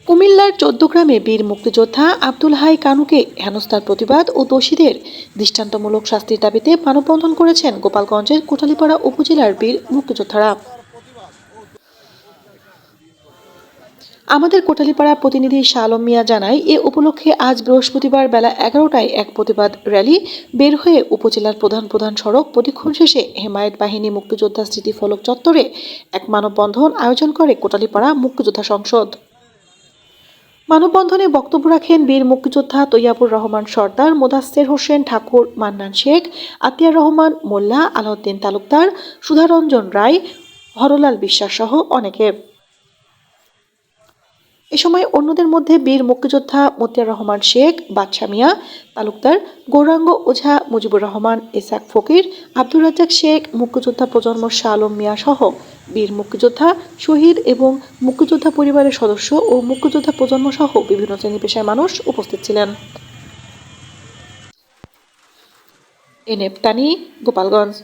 কুমিল্লার চৌদ্দগ্রামে বীর মুক্তিযোদ্ধা আব্দুল হাই কানুকে হেনস্থার প্রতিবাদ ও দোষীদের দৃষ্টান্তমূলক শাস্তির দাবিতে মানববন্ধন করেছেন গোপালগঞ্জের কোটালীপাড়া উপজেলার বীর মুক্তিযোদ্ধারা। আমাদের কোটালীপাড়া প্রতিনিধি শাহ আলম মিয়া জানায়, এ উপলক্ষে আজ বৃহস্পতিবার বেলা 11টায় এক প্রতিবাদ র্যালি বের হয়ে উপজেলার প্রধান প্রধান সড়ক প্রদক্ষিণ শেষে হেমায়েত বাহিনী মুক্তিযোদ্ধা স্মৃতিফলক চত্বরে এক মানববন্ধন আয়োজন করে কোটালীপাড়া মুক্তিযোদ্ধা সংসদ। মানববন্ধনে বক্তব্য রাখেন বীর মুক্তিযোদ্ধা তৈয়াবুর রহমান সর্দার, মোদাস্সের হোসেন ঠাকুর, মান্নান শেখ, আতিয়ার রহমান মোল্লা, আলাউদ্দিন তালুকদার, সুধারঞ্জন রায়, হরলাল বিশ্বাস সহ অনেকে। এ সময় অন্যদের মধ্যে বীর মুক্তিযোদ্ধা মতিয়ার রহমান শেখ, বাদশা মিয়া তালুকদার, গৌরাঙ্গ ওঝা, মুজিবুর রহমান, ইসাক ফকির, আব্দুর রাজ্জাক শেখ, মুক্তিযোদ্ধা প্রজন্ম শাহ আলম মিয়া সহ বীর মুক্তিযোদ্ধা, শহীদ এবং মুক্তিযোদ্ধা পরিবারের সদস্য ও মুক্তিযোদ্ধা প্রজন্ম সহ বিভিন্ন শ্রেণী পেশার মানুষ উপস্থিত ছিলেন। এনএফ তানি, গোপালগঞ্জ।